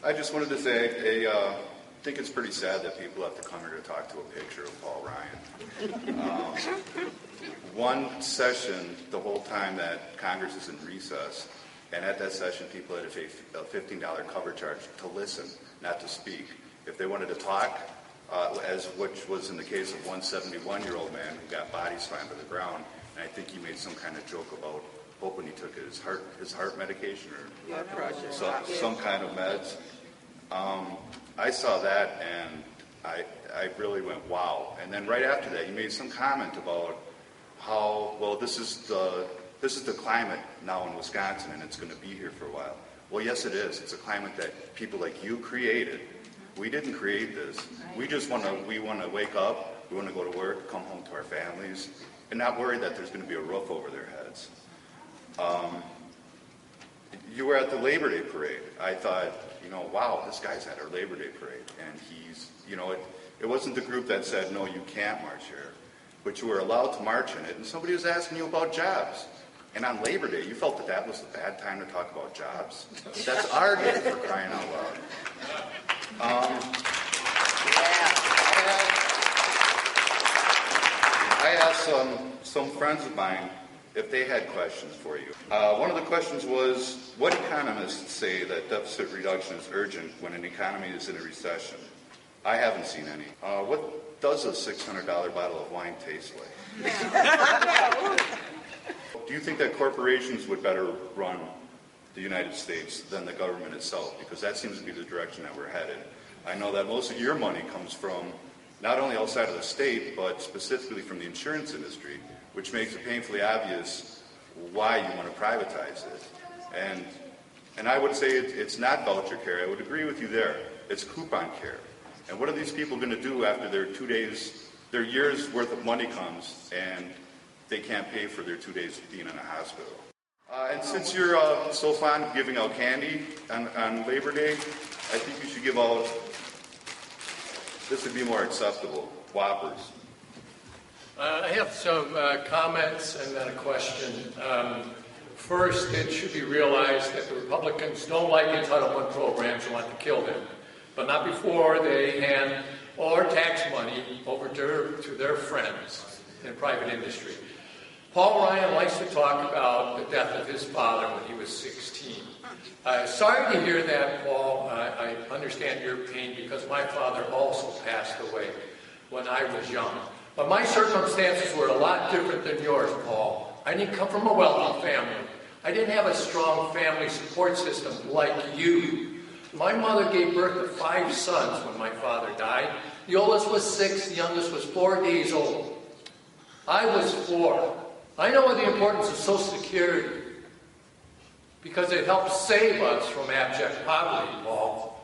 I just wanted to say, I think it's pretty sad that people have to come here to talk to a picture of Paul Ryan. One session, the whole time that Congress is in recess, and at that session, people had to pay a $15 cover charge to listen, not to speak. If they wanted to talk, which was in the case of one 71-year-old man who got body slammed to the ground, and I think he made some kind of joke about hoping he took his heart medication or some kind of meds. I saw that and I really went, wow. And then right after that, he made some comment about how, well, this is the climate now in Wisconsin, and it's going to be here for a while. Well, yes, it is. It's a climate that people like you created. We didn't create this. We want to wake up, we want to go to work, come home to our families, and not worry that there's going to be a roof over their heads. You were at the Labor Day parade. I thought, wow, this guy's at our Labor Day parade, and he's, it wasn't the group that said, no, you can't march here, but you were allowed to march in it, and somebody was asking you about jobs. And on Labor Day, you felt that was the bad time to talk about jobs? That's our day, for crying out loud. I asked some friends of mine if they had questions for you. One of the questions was, what economists say that deficit reduction is urgent when an economy is in a recession? I haven't seen any. What does a $600 bottle of wine taste like? Do you think that corporations would better run the United States than the government itself? Because that seems to be the direction that we're headed. I know that most of your money comes from not only outside of the state, but specifically from the insurance industry, which makes it painfully obvious why you want to privatize it. And I would say it's not voucher care. I would agree with you there. It's coupon care. And what are these people going to do after their year's worth of money comes and they can't pay for their 2 days of being in a hospital? And since you're so fond of giving out candy on Labor Day, I think you should give out, this would be more acceptable, Whoppers. I have some comments and then a question. First, it should be realized that the Republicans don't like entitlement programs and want to kill them, but not before they hand all our tax money over to their friends in private industry. Paul Ryan likes to talk about the death of his father when he was 16. Sorry to hear that, Paul. I understand your pain because my father also passed away when I was young. But my circumstances were a lot different than yours, Paul. I didn't come from a wealthy family. I didn't have a strong family support system like you. My mother gave birth to 5 sons when my father died. The oldest was 6, the youngest was 4 days old. I was 4. I know the importance of Social Security because it helps save us from abject poverty, Paul.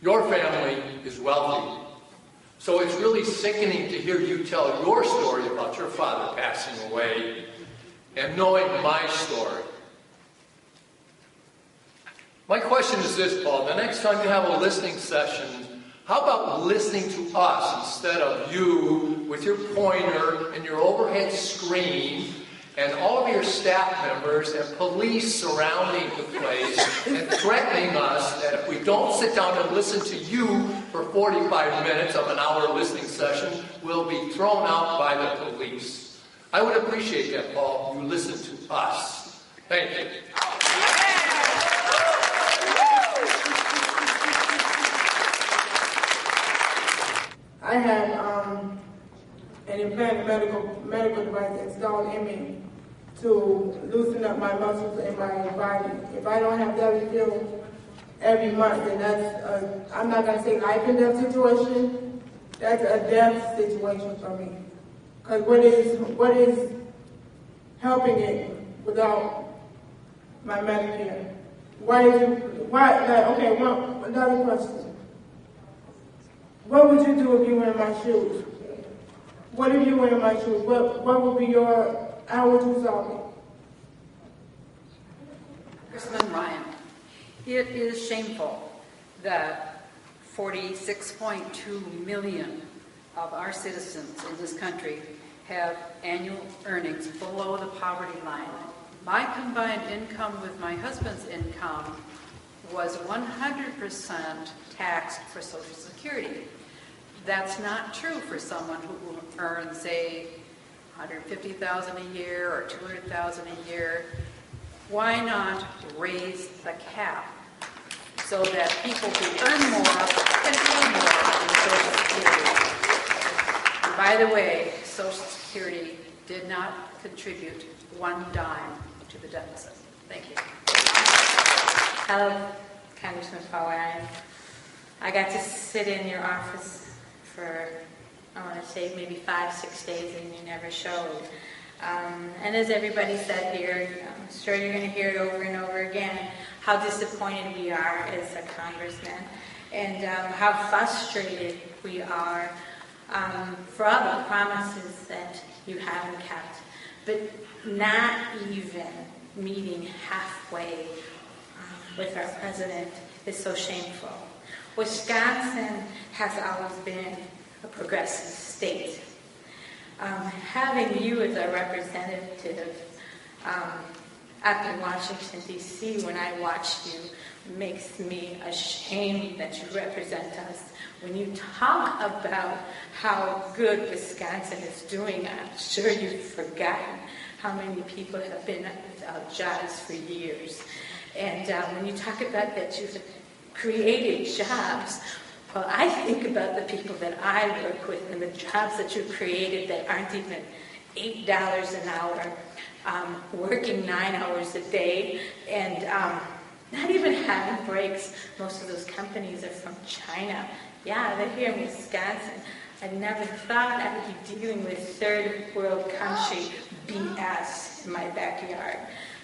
Your family is wealthy. So it's really sickening to hear you tell your story about your father passing away and knowing my story. My question is this, Paul. The next time you have a listening session, how about listening to us instead of you with your pointer and your overhead screen and all of your staff members and police surrounding the place and threatening us that if we don't sit down and listen to you for 45 minutes of an hour listening session, we'll be thrown out by the police. I would appreciate that, Paul. You listen to us. Thank you. I had an implanted medical device installed in me to loosen up my muscles in my body. If I don't have that refill every month, then that's I'm not going to say life and death situation. That's a death situation for me. Because what is helping it without my Medicare? Another question. What would you do if you were in my shoes? What if you were in my shoes? What would be how would you solve it? Congressman Ryan, it is shameful that 46.2 million of our citizens in this country have annual earnings below the poverty line. My combined income with my husband's income was 100% taxed for Social Security. That's not true for someone who earns, say, $150,000 a year or $200,000 a year. Why not raise the cap so that people who earn more can pay more in Social Security? And by the way, Social Security did not contribute one dime to the deficit. Thank you. Hello, Congressman Paul Ryan. I got to sit in your office for, I want to say, maybe 5-6 days, and you never showed. And as everybody said here, I'm sure you're going to hear it over and over again, how disappointed we are as a congressman, and how frustrated we are for all the promises that you haven't kept, but not even meeting halfway with our president is so shameful. Wisconsin has always been a progressive state. Having you as a representative up in Washington, D.C., when I watch you, makes me ashamed that you represent us. When you talk about how good Wisconsin is doing, I'm sure you've forgotten how many people have been without jobs for years. And when you talk about that you've created jobs, well, I think about the people that I work with and the jobs that you've created that aren't even $8 an hour, working 9 hours a day, and not even having breaks. Most of those companies are from China. Yeah, they're here in Wisconsin. I never thought I would be dealing with third world country BS in my backyard.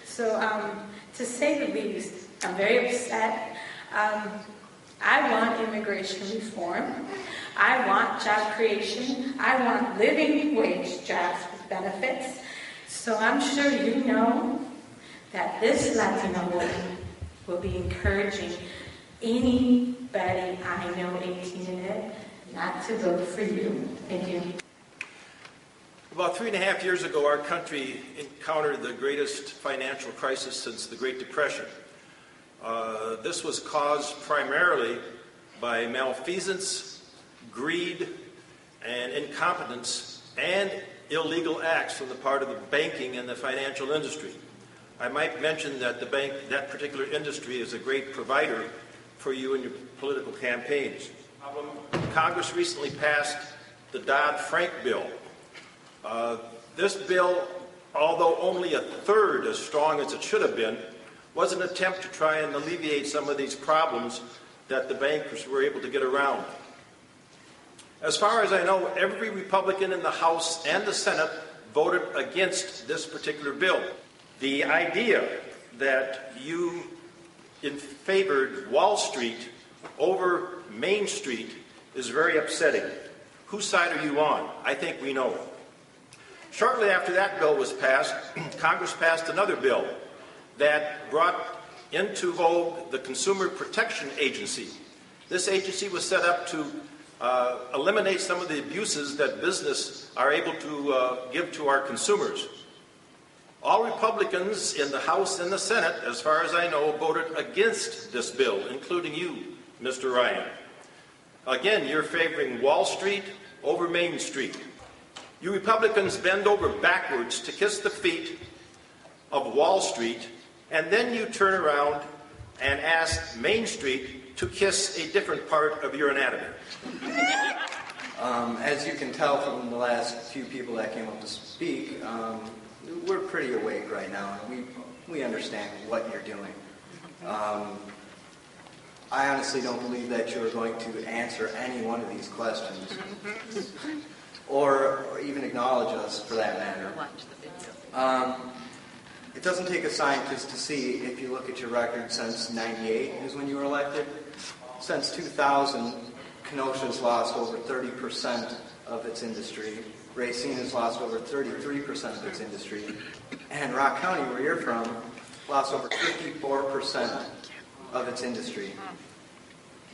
So to say the least, I'm very upset. I want immigration reform. I want job creation. I want living wage jobs with benefits. So I'm sure you know that this Latino woman will be encouraging anybody I know 18 and it not to vote for you. Thank you. About 3.5 years ago, our country encountered the greatest financial crisis since the Great Depression. This was caused primarily by malfeasance, greed, and incompetence, and illegal acts from the part of the banking and the financial industry. I might mention that that particular industry is a great provider for you in your political campaigns. Congress recently passed the Dodd-Frank bill. This bill, although only a third as strong as it should have been, was an attempt to try and alleviate some of these problems that the bankers were able to get around. As far as I know, every Republican in the House and the Senate voted against this particular bill. The idea that you favored Wall Street over Main Street is very upsetting. Whose side are you on? I think we know. Shortly after that bill was passed, Congress passed another bill that brought into vogue the Consumer Protection Agency. This agency was set up to eliminate some of the abuses that business are able to give to our consumers. All Republicans in the House and the Senate, as far as I know, voted against this bill, including you, Mr. Ryan. Again, you're favoring Wall Street over Main Street. You Republicans bend over backwards to kiss the feet of Wall Street, and then you turn around and ask Main Street to kiss a different part of your anatomy. As you can tell from the last few people that came up to speak, we're pretty awake right now, and we understand what you're doing. I honestly don't believe that you're going to answer any one of these questions, or even acknowledge us for that matter. It doesn't take a scientist to see, if you look at your record since 98 is when you were elected. Since 2000, Kenosha has lost over 30% of its industry. Racine has lost over 33% of its industry. And Rock County, where you're from, lost over 54% of its industry.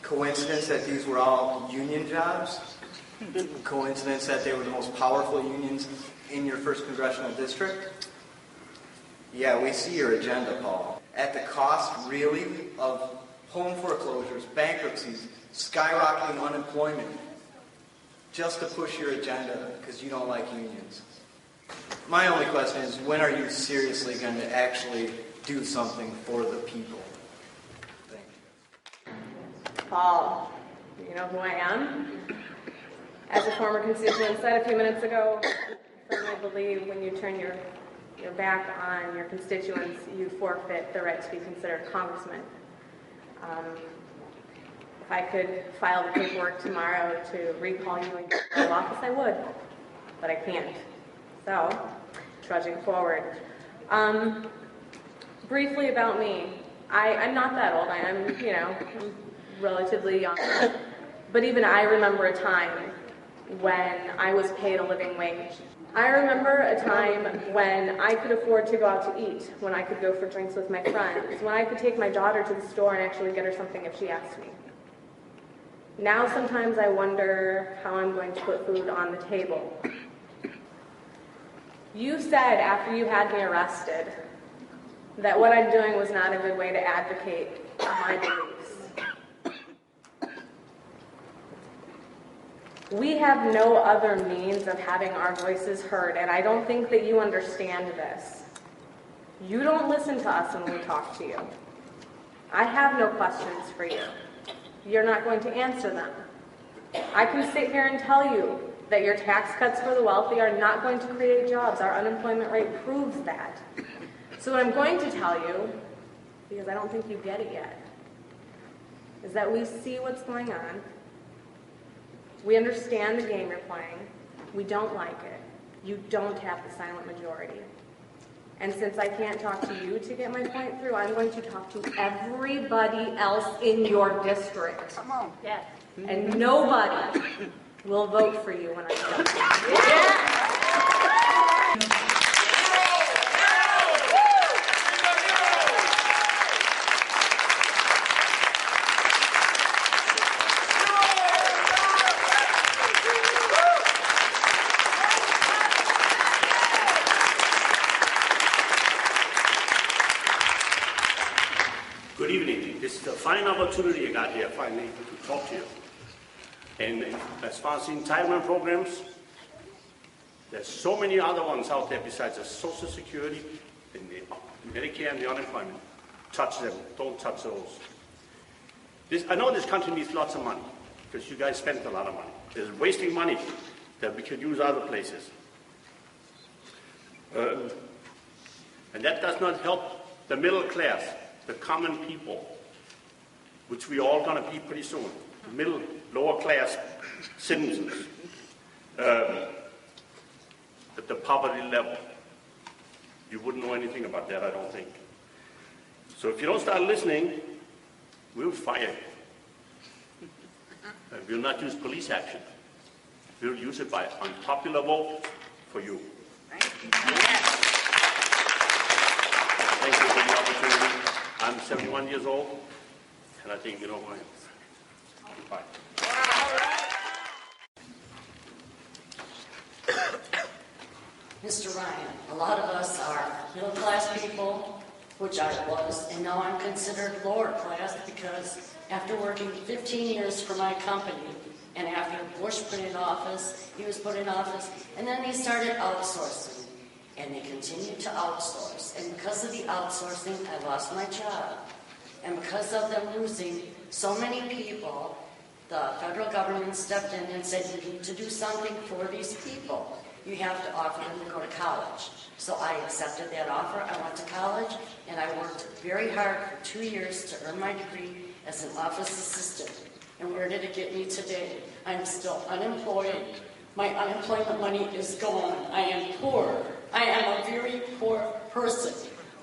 Coincidence that these were all union jobs? Coincidence that they were the most powerful unions in your first congressional district? Yeah, we see your agenda, Paul. At the cost, really, of home foreclosures, bankruptcies, skyrocketing unemployment, just to push your agenda because you don't like unions. My only question is, when are you seriously going to actually do something for the people? Thank you. Paul, you know who I am? As a former constituent said a few minutes ago, I firmly believe when you turn your back on your constituents, you forfeit the right to be considered a congressman. If I could file the paperwork tomorrow to recall you and get you out of office, I would, but I can't. So, trudging forward. Briefly about me, I'm not that old. I'm relatively young. But even I remember a time when I was paid a living wage. I remember a time when I could afford to go out to eat, when I could go for drinks with my friends, when I could take my daughter to the store and actually get her something if she asked me. Now sometimes I wonder how I'm going to put food on the table. You said after you had me arrested that what I'm doing was not a good way to advocate my beliefs. We have no other means of having our voices heard, and I don't think that you understand this. You don't listen to us when we talk to you. I have no questions for you. You're not going to answer them. I can sit here and tell you that your tax cuts for the wealthy are not going to create jobs. Our unemployment rate proves that. So what I'm going to tell you, because I don't think you get it yet, is that we see what's going on. We understand the game you're playing. We don't like it. You don't have the silent majority. And since I can't talk to you to get my point through, I'm going to talk to everybody else in your district. Come on. Yes. And nobody will vote for you when I'm done. Good evening. This is a fine opportunity I got here finally to talk to you. And as far as the entitlement programs, there's so many other ones out there besides the Social Security and the Medicare and the unemployment. Touch them. Don't touch those. I know this country needs lots of money because you guys spend a lot of money. There's wasting money that we could use other places. And that does not help the middle class, the common people, which we all going to be pretty soon. Middle, lower class citizens at the poverty level. You wouldn't know anything about that, I don't think. So if you don't start listening, we'll fire you. We'll not use police action. We'll use it by unpopular vote for you. Thank you for the opportunity. I'm 71 years old, and I think you know who I am. Bye. Mr. Ryan, a lot of us are middle-class people, which I was, and now I'm considered lower class because after working 15 years for my company, and after Bush put in office, he was put in office, and then they started outsourcing, and they continued to outsource. And because of the outsourcing, I lost my job. And because of them losing so many people, the federal government stepped in and said, you need to do something for these people. You have to offer them to go to college. So I accepted that offer. I went to college, and I worked very hard for 2 years to earn my degree as an office assistant. And where did it get me today? I'm still unemployed. My unemployment money is gone. I am poor. I am a very poor person.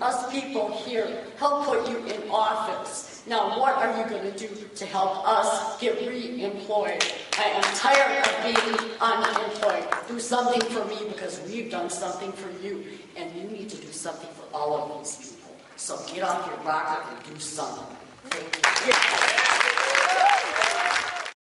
Us people here help put you in office. Now, what are you going to do to help us get re-employed? I am tired of being unemployed. Do something for me because we've done something for you, and you need to do something for all of these people. So get off your rocker and do something. Thank you.